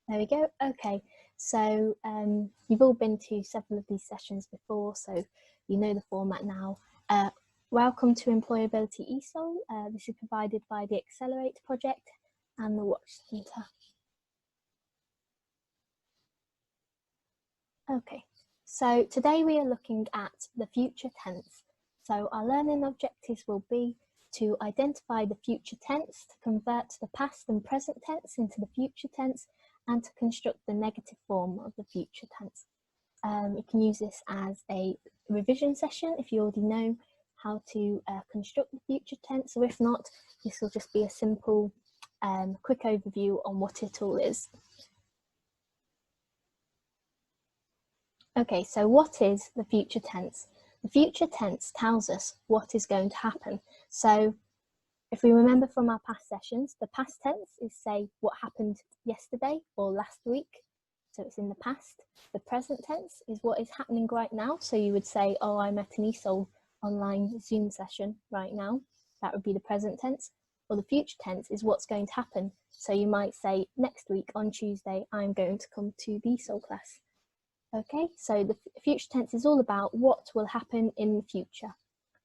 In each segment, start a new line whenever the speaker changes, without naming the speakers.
There we go. Okay, so you've all been to several of these sessions before, so you know the format now. Welcome to Employability Esol. This is provided by the Accelerate project and the Watch Centre. Okay, so today we are looking at the future tense. So our learning objectives will be to identify the future tense, to convert the past and present tense into the future tense, and to construct the negative form of the future tense. You can use this as a revision session if you already know how to construct the future tense, or if not, this will just be a simple quick overview on what it all is. Okay, so what is the future tense? The future tense tells us what is going to happen. So if we remember from our past sessions, the past tense is say what happened yesterday or last week. So it's in the past. The present tense is what is happening right now. So you would say, oh, I'm at an Esol online Zoom session right now. That would be the present tense. Or the future tense is what's going to happen. So you might say next week on Tuesday, I'm going to come to the Esol class. Okay, so the future tense is all about what will happen in the future.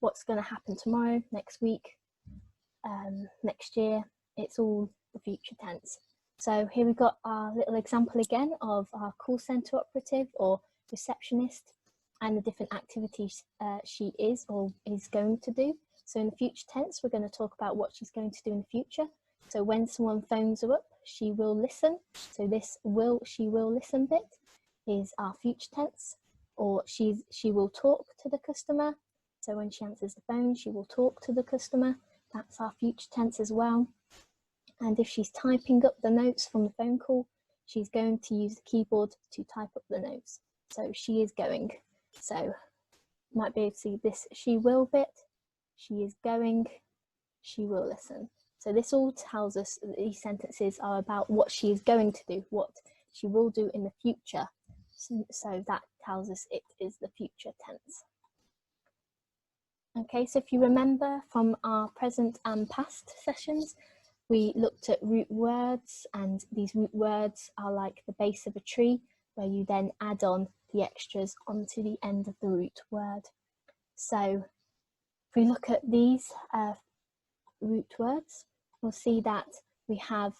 What's going to happen tomorrow, next week, next year. It's all the future tense. So here we've got our little example again of our call centre operative or receptionist and the different activities she is or is going to do. So in the future tense, we're going to talk about what she's going to do in the future. So when someone phones her up, she will listen. So this she will listen bit is our future tense, or she will talk to the customer. So when she answers the phone, she will talk to the customer. That's our future tense as well. And if she's typing up the notes from the phone call, she's going to use the keyboard to type up the notes. So she is going. So you might be able to see this she will bit. She is going, she will listen. So this all tells us that these sentences are about what she is going to do, what she will do in the future. So that tells us it is the future tense. Okay, so if you remember from our present and past sessions, we looked at root words, and these root words are like the base of a tree where you then add on the extras onto the end of the root word. So if we look at these root words, we'll see that we have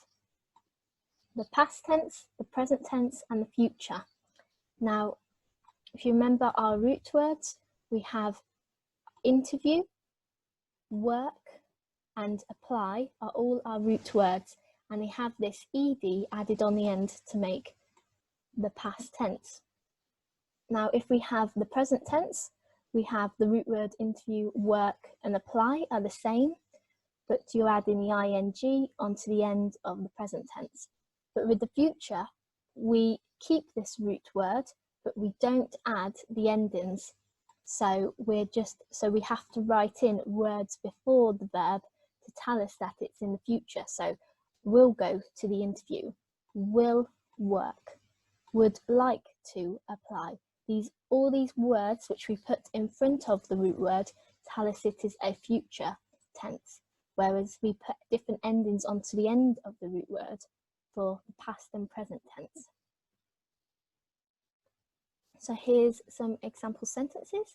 the past tense, the present tense, and the future. Now, if you remember our root words, we have interview, work, and apply are all our root words, and they have this ed added on the end to make the past tense. Now, if we have the present tense, we have the root word interview, work, and apply are the same, but you're adding the ing onto the end of the present tense. But with the future, we keep this root word, but we don't add the endings. So we have to write in words before the verb to tell us that it's in the future. So will go to the interview, will work, would like to apply. All these words which we put in front of the root word tell us it is a future tense, whereas we put different endings onto the end of the root word for the past and present tense. So here's some example sentences.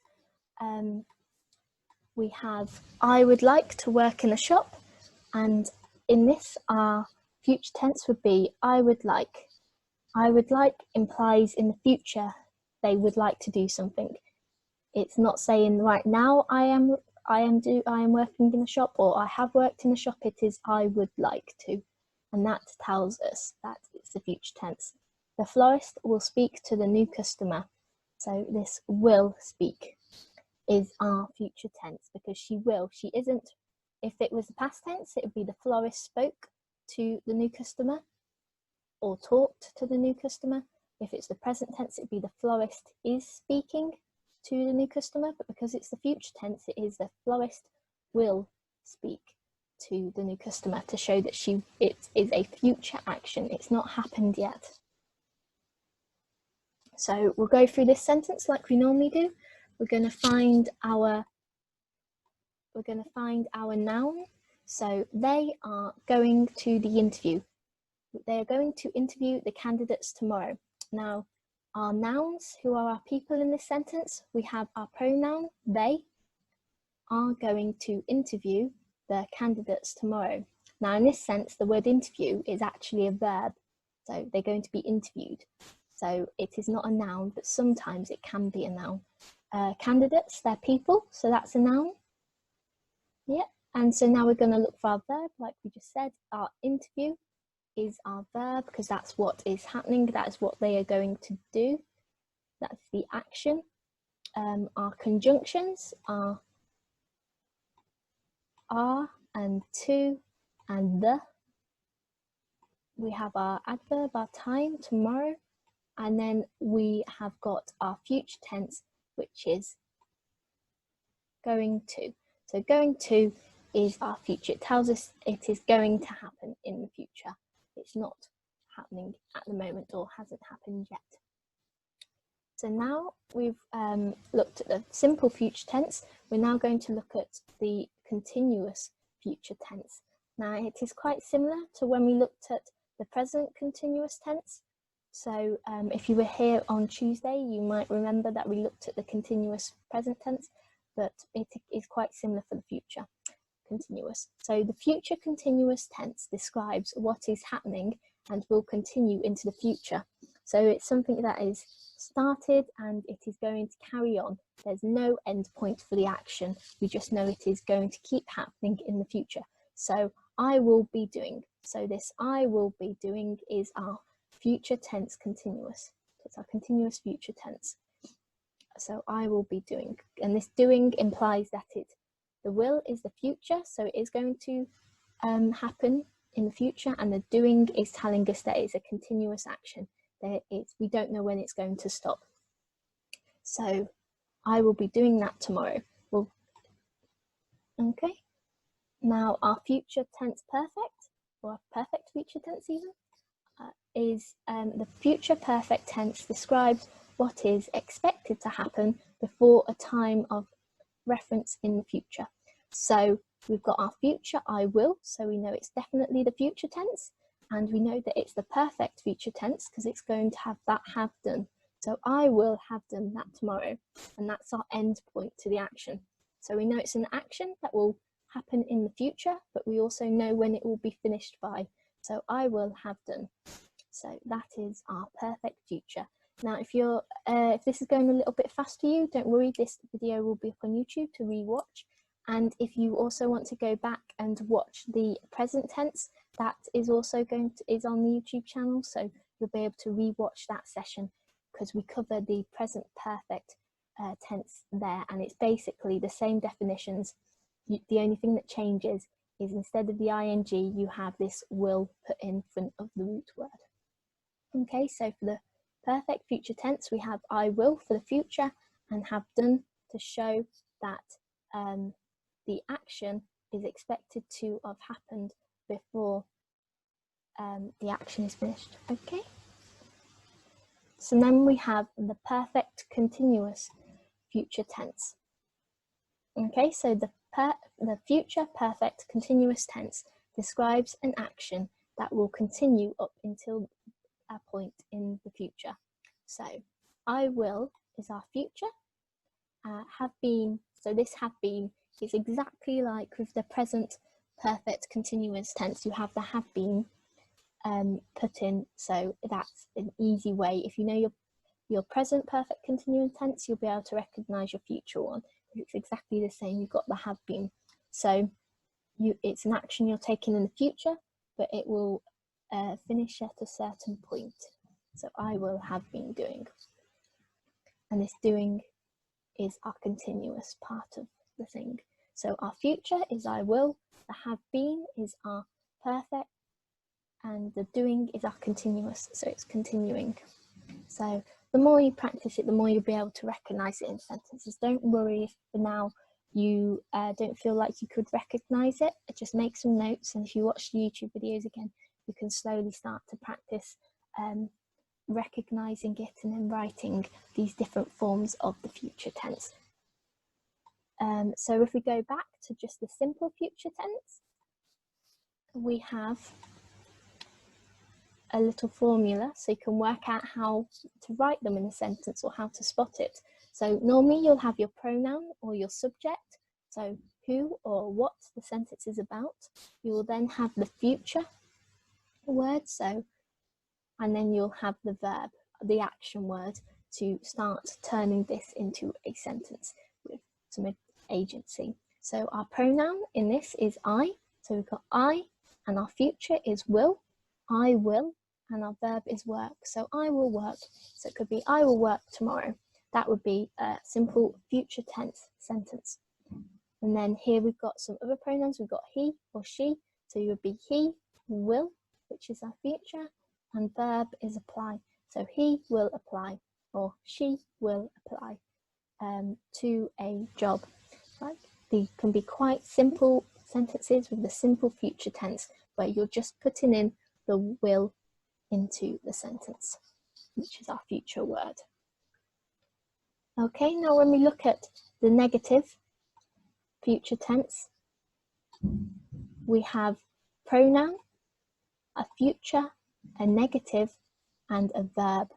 We have, I would like to work in a shop, and in this our future tense would be I would like. I would like implies in the future they would like to do something. It's not saying right now I am working in a shop or I have worked in a shop. It is I would like to, and that tells us that it's the future tense. The florist will speak to the new customer. So this will speak is our future tense because she will. She isn't. If it was the past tense, it would be the florist spoke to the new customer or talked to the new customer. If it's the present tense, it would be the florist is speaking to the new customer. But because it's the future tense, it is the florist will speak to the new customer to show that it is a future action. It's not happened yet. So we'll go through this sentence like we normally do. We're going to find our noun. So they are going to the interview. They are going to interview the candidates tomorrow. Now, our nouns, who are our people in this sentence, we have our pronoun, they, are going to interview the candidates tomorrow. Now, in this sense, the word interview is actually a verb. So they're going to be interviewed. So it is not a noun, but sometimes it can be a noun. Candidates, they're people, so that's a noun. Yeah, and so now we're going to look for our verb, like we just said. Our interview is our verb because that's what is happening. That is what they are going to do. That's the action. Our conjunctions are and to and the. We have our adverb, our time, tomorrow, and then we have got our future tense, which is going to. So going to is our future. It tells us it is going to happen in the future. It's not happening at the moment or hasn't happened yet. So now we've looked at the simple future tense. We're now going to look at the continuous future tense. Now it is quite similar to when we looked at the present continuous tense. So if you were here on Tuesday, you might remember that we looked at the continuous present tense, but it is quite similar for the future continuous. So the future continuous tense describes what is happening and will continue into the future. So it's something that is started and it is going to carry on. There's no end point for the action. We just know it is going to keep happening in the future. So I will be doing. So this I will be doing is our future tense continuous. It's our continuous future tense. So I will be doing, and this doing implies that the will is the future, so it is going to happen in the future, and the doing is telling us that it's a continuous action. We don't know when it's going to stop. So I will be doing that tomorrow. Well, okay. Now our future tense perfect, or our perfect future tense even, is the future perfect tense describes what is expected to happen before a time of reference in the future. So we've got our future I will, so we know it's definitely the future tense, and we know that it's the perfect future tense because it's going to have that have done. So I will have done that tomorrow, and that's our end point to the action. So we know it's an action that will happen in the future, but we also know when it will be finished by. So I will have done. So that is our perfect future. Now, if this is going a little bit fast for you, don't worry, this video will be up on YouTube to rewatch. And if you also want to go back and watch the present tense, that is also is on the YouTube channel. So you'll be able to rewatch that session because we cover the present perfect tense there, and it's basically the same definitions. The only thing that changes is instead of the ing, you have this will put in front of the root word. Okay, so for the perfect future tense, we have I will for the future and have done to show that the action is expected to have happened before the action is finished. Okay, so then we have the perfect continuous future tense. Okay, so the future perfect continuous tense describes an action that will continue up until a point in the future. So I will is our future. Have been, so this have been is exactly like with the present perfect continuous tense. You have the have been put in, so that's an easy way. If you know your present perfect continuous tense, you'll be able to recognize your future one. It's exactly the same. You've got the have been. So it's an action you're taking in the future, but it will finish at a certain point. So I will have been doing. And this doing is our continuous part of the thing. So our future is I will, the have been is our perfect, and the doing is our continuous, so it's continuing. So the more you practice it, the more you'll be able to recognise it in sentences. Don't worry if for now you don't feel like you could recognise it. Just make some notes, and if you watch the YouTube videos again, you can slowly start to practice recognising it and then writing these different forms of the future tense. So if we go back to just the simple future tense, we have a little formula so you can work out how to write them in a sentence or how to spot it. So normally you'll have your pronoun or your subject, so who or what the sentence is about. You will then have the future word, so, and then you'll have the verb, the action word, to start turning this into a sentence with some agency. So our pronoun in this is I, so we've got I, and our future is will, I will, and our verb is work, so I will work. So it could be I will work tomorrow. That would be a simple future tense sentence. And then here we've got some other pronouns. We've got he or she, so it would be he will, which is our future, and verb is apply. So he will apply or she will apply to a job. Right? They can be quite simple sentences with the simple future tense, where you're just putting in the will into the sentence, which is our future word. Okay, now when we look at the negative future tense, we have pronoun, a future, a negative, and a verb.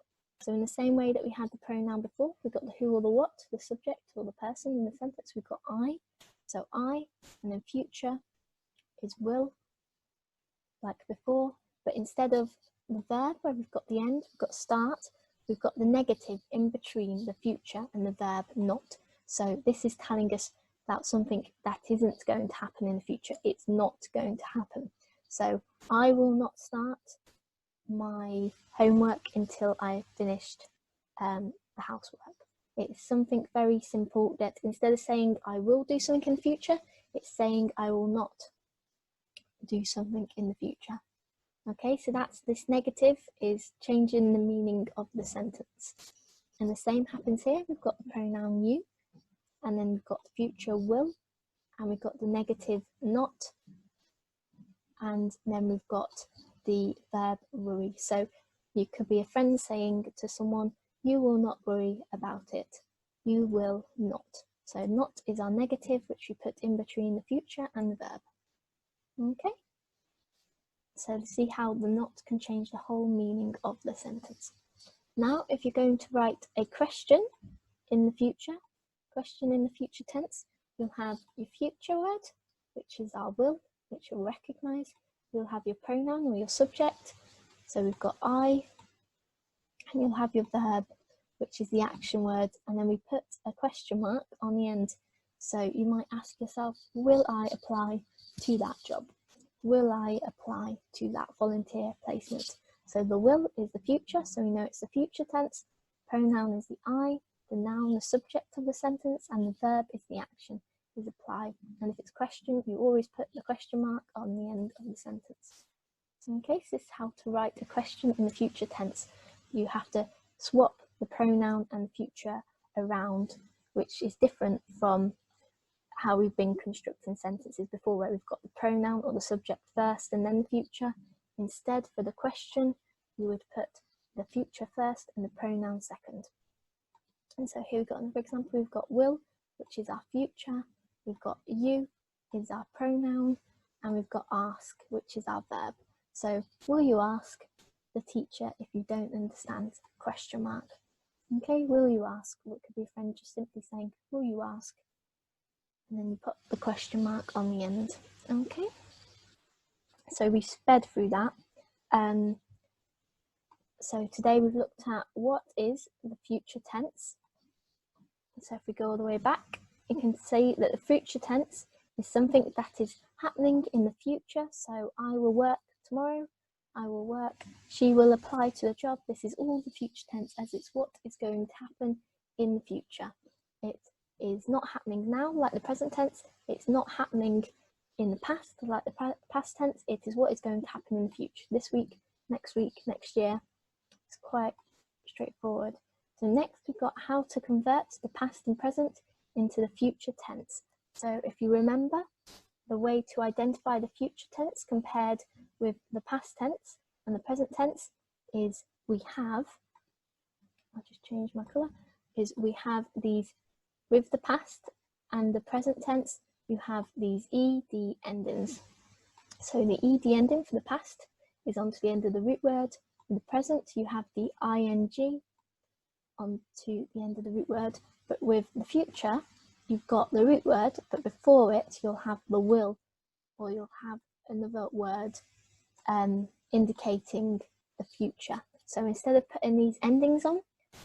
So in the same way that we had the pronoun before, we've got the who or the what, the subject or the person in the sentence, we've got I. So I, and then future is will, like before, but instead of the verb where we've got the end, we've got start, we've got the negative in between the future and the verb not. So this is telling us about something that isn't going to happen in the future. It's not going to happen. So I will not start my homework until I've finished the housework. It's something very simple that instead of saying I will do something in the future, it's saying I will not do something in the future. Okay, so that's this negative is changing the meaning of the sentence. And the same happens here. We've got the pronoun you, and then we've got the future will, and we've got the negative not, and then we've got the verb worry. So you could be a friend saying to someone, you will not worry about it. You will not. So not is our negative, which we put in between the future and the verb. Okay. So see how the not can change the whole meaning of the sentence. Now, if you're going to write a question in the future tense, you'll have your future word, which is our will, which you'll recognise. You'll have your pronoun or your subject. So we've got I, and you'll have your verb, which is the action word, and then we put a question mark on the end. So you might ask yourself, will I apply to that job? Will I apply to that volunteer placement? So the will is the future, so we know it's the future tense. Pronoun is the I, the noun, the subject of the sentence, and the verb is the action, is apply. And if it's question, you always put the question mark on the end of the sentence. Okay, so this is how to write a question in the future tense. You have to swap the pronoun and the future around, which is different from how we've been constructing sentences before, where we've got the pronoun or the subject first and then the future. Instead, for the question, you would put the future first and the pronoun second. And so here we've got another example. We've got will, which is our future. We've got you is our pronoun, and we've got ask, which is our verb. So will you ask the teacher if you don't understand? Question mark. Okay, will you ask? Well, it could be a friend just simply saying, will you ask? And then you put the question mark on the end. Okay, so we sped through that. So today we've looked at what is the future tense. So if we go all the way back, you can see that the future tense is something that is happening in the future. So I will work tomorrow, I will work, she will apply to a job. This is all the future tense, as it's what is going to happen in the future. It is not happening now like the present tense. It's not happening in the past like the past tense. It is what is going to happen in the future, this week, next year. It's quite straightforward. So next we've got how to convert the past and present into the future tense. So if you remember, the way to identify the future tense compared with the past tense and the present tense is we have, I'll just change my colour, is we have these with the past and the present tense, you have these ed endings. So the ed ending for the past is onto the end of the root word, In the present, you have the ing onto the end of the root word, but with the future, you've got the root word, but before it, you'll have the will, or you'll have another word indicating the future. So instead of putting these endings on,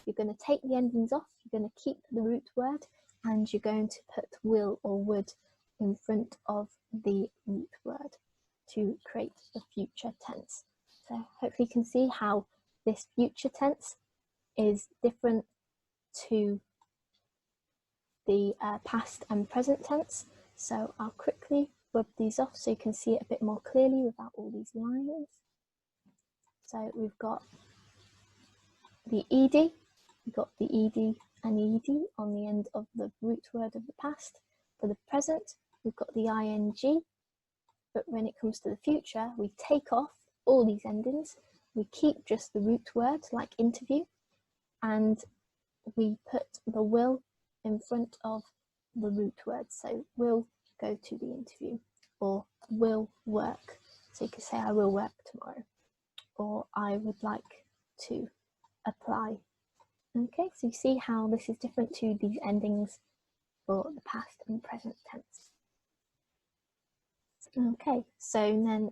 you're going to take the endings off, you're going to keep the root word, and you're going to put will or would in front of the root word to create the future tense. So hopefully you can see how this future tense is different to the past and present tense. So I'll quickly rub these off so you can see it a bit more clearly without all these lines. So we've got the ed, we've got the ed and ed on the end of the root word of the past. For the present, we've got the ing, but when it comes to the future, we take off all these endings, we keep just the root word like interview, and we put the will in front of the root word. So will go to the interview, or will work. So you could say I will work tomorrow, or I would like to apply. Okay, so you see how this is different to these endings for the past and present tense. Okay, so then,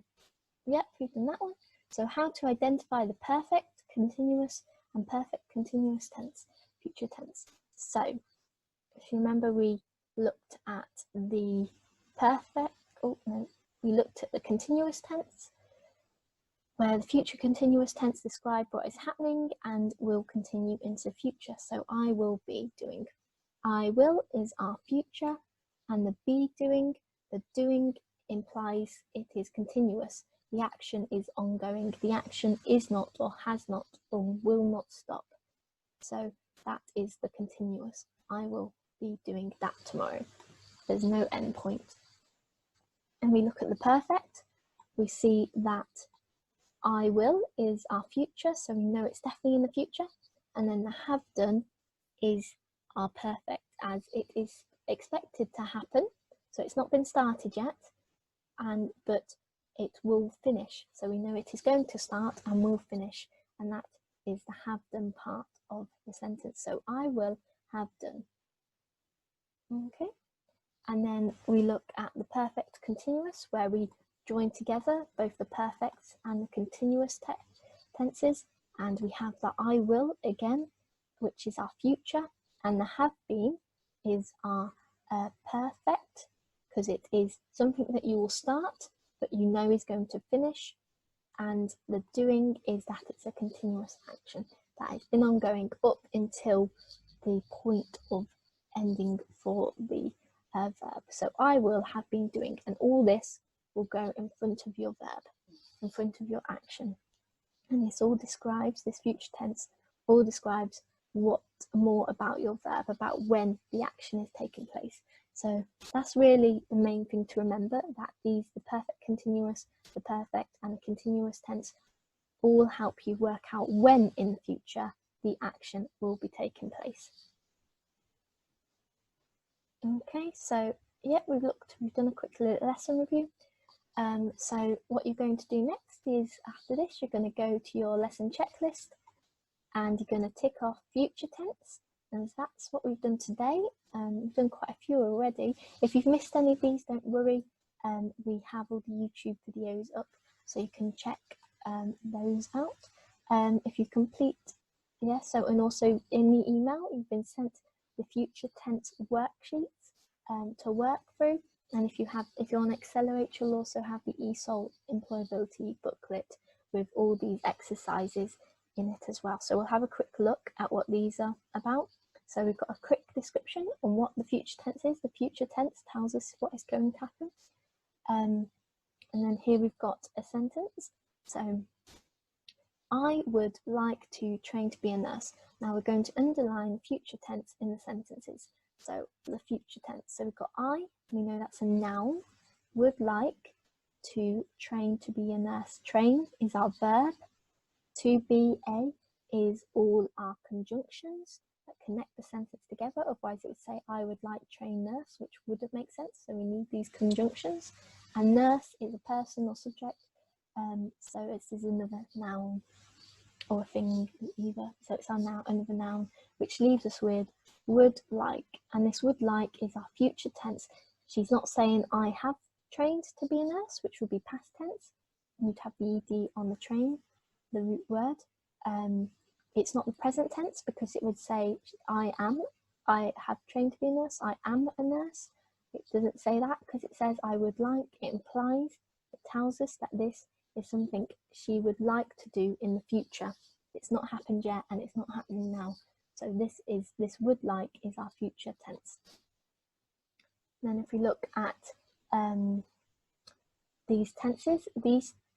yep, we've done that one. So how to identify the perfect, continuous, and perfect continuous tense, future tense. So if you remember, we looked at the perfect, we looked at the continuous tense, where the future continuous tense described what is happening and will continue into the future. So I will be doing. I will is our future, and the be doing, the doing implies it is continuous. The action is ongoing. The action is not, or has not, or will not stop. So that is the continuous. I will be doing that tomorrow. There's no end point. And we look at the perfect, we see that I will is our future, so we know it's definitely in the future. And then the have done is our perfect, as it is expected to happen. So it's not been started yet, but it will finish. So we know it is going to start and will finish, and that is the have done part of the sentence. So I will have done. Okay, and then we look at the perfect continuous, where we join together both the perfect and the continuous tenses, and we have the I will again, which is our future, and the have been is our perfect, because it is something that you will start but you know is going to finish, and the doing is that it's a continuous action that has been ongoing up until the point of ending for the verb. So I will have been doing, and all this will go in front of your verb, in front of your action. And this all describes, this future tense all describes what more about your verb, about when the action is taking place. So that's really the main thing to remember, that the perfect continuous, the perfect and the continuous tense all help you work out when in the future the action will be taking place. Okay, so yeah, we've done a quick lesson review. So what you're going to do next is, after this, you're going to go to your lesson checklist and you're going to tick off future tense, and that's what we've done today. We've done quite a few already. If you've missed any of these, don't worry. We have all the YouTube videos up, so you can check those out. If you complete, so, and also in the email, you've been sent the future tense worksheets to work through. And if you're on Accelerate, you'll also have the Esol employability booklet with all these exercises in it as well. So we'll have a quick look at what these are about. So we've got a quick description on what the future tense is. The future tense tells us what is going to happen. And then here we've got a sentence. So I would like to train to be a nurse. Now we're going to underline future tense in the sentences. So the future tense. So we've got I, we know that's a noun. Would like to train to be a nurse. Train is our verb. To be a is all our conjunctions that connect the sentence together. Otherwise it would say I would like train nurse, which wouldn't make sense. So we need these conjunctions. And nurse is a person or subject. So this is another noun. or a thing either. So it's our noun, another noun, which leaves us with would like. And this would like is our future tense. She's not saying I have trained to be a nurse, which would be past tense. You'd have the ed on the train, the root word. It's not the present tense because it would say I have trained to be a nurse, I am a nurse. It doesn't say that because it says I would like. It implies, it tells us that this is something she would like to do in the future. It's not happened yet and it's not happening now. So this would like is our future tense. And then if we look at these tenses,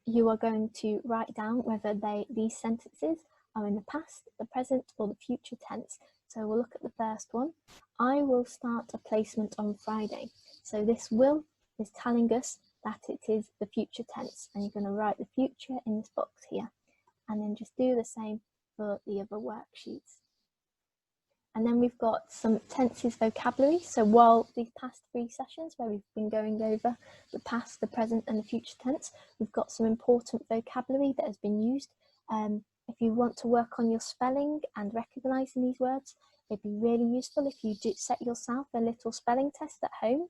you are going to write down whether these sentences are in the past, the present, or the future tense. So we'll look at the first one. I will start a placement on Friday. So this will is telling us that it is the future tense, and you're going to write the future in this box here, and then just do the same for the other worksheets. And then we've got some tenses vocabulary. So while these past 3 sessions where we've been going over the past, the present and the future tense, we've got some important vocabulary that has been used. If you want to work on your spelling and recognising these words, it'd be really useful if you do set yourself a little spelling test at home.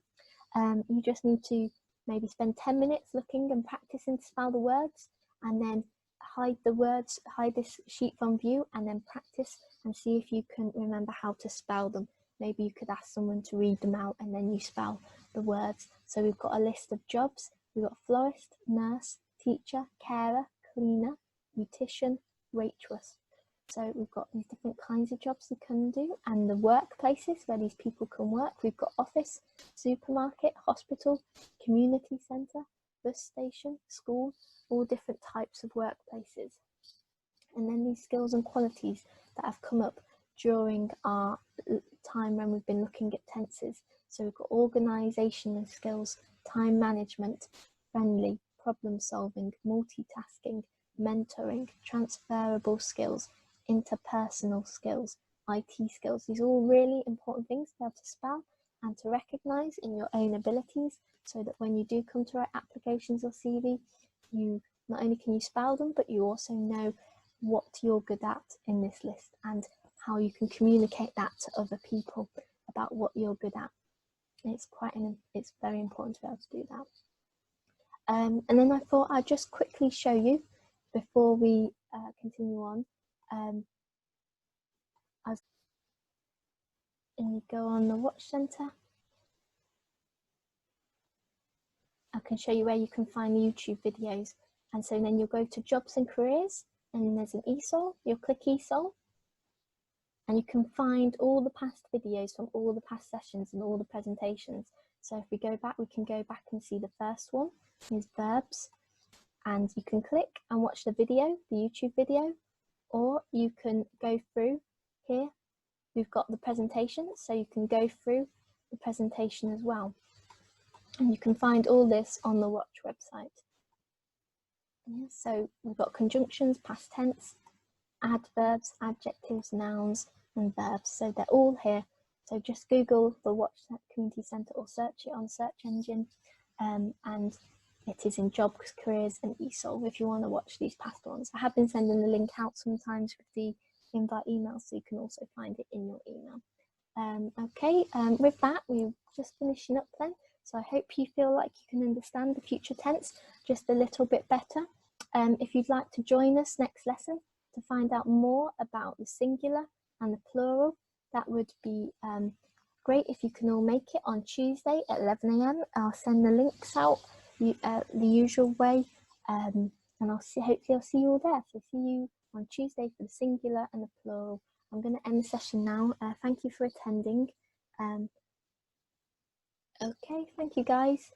You just need to maybe spend 10 minutes looking and practicing to spell the words, and then hide the words, hide this sheet from view, and then practice and see if you can remember how to spell them. Maybe you could ask someone to read them out and then you spell the words. So we've got a list of jobs. We've got florist, nurse, teacher, carer, cleaner, beautician, waitress. So we've got these different kinds of jobs you can do, and the workplaces where these people can work. We've got office, supermarket, hospital, community centre, bus station, school, all different types of workplaces. And then these skills and qualities that have come up during our time when we've been looking at tenses. So we've got organisational skills, time management, friendly, problem solving, multitasking, mentoring, transferable skills, interpersonal skills, IT skills. These are all really important things to be able to spell and to recognise in your own abilities, so that when you do come to write applications or CV, you not only can you spell them, but you also know what you're good at in this list and how you can communicate that to other people about what you're good at. It's very important to be able to do that. And then I thought I'd just quickly show you before we continue on. And you go on the Watch Centre. I can show you where you can find the YouTube videos. And so then you'll go to Jobs and Careers, and there's an Esol. You'll click Esol, and you can find all the past videos from all the past sessions and all the presentations. So if we go back, we can go back and see the first one is verbs, and you can click and watch the video, the YouTube video, or you can go through here. We've got the presentation, so you can go through the presentation as well. And you can find all this on the Watch website. Yeah, so we've got conjunctions, past tense, adverbs, adjectives, nouns, and verbs. So they're all here. So just Google the Watch Community Centre or search it on search engine, and it is in Jobs, Careers and Esol if you want to watch these past ones. I have been sending the link out sometimes with the invite email, so you can also find it in your email. With that, we're just finishing up then. So I hope you feel like you can understand the future tense just a little bit better. If you'd like to join us next lesson to find out more about the singular and the plural, that would be great if you can all make it on Tuesday at 11 AM. I'll send the links out the usual way, and hopefully I'll see you all there. So see you on Tuesday for the singular and the plural. I'm going to end the session now. Thank you for attending. Okay, thank you guys.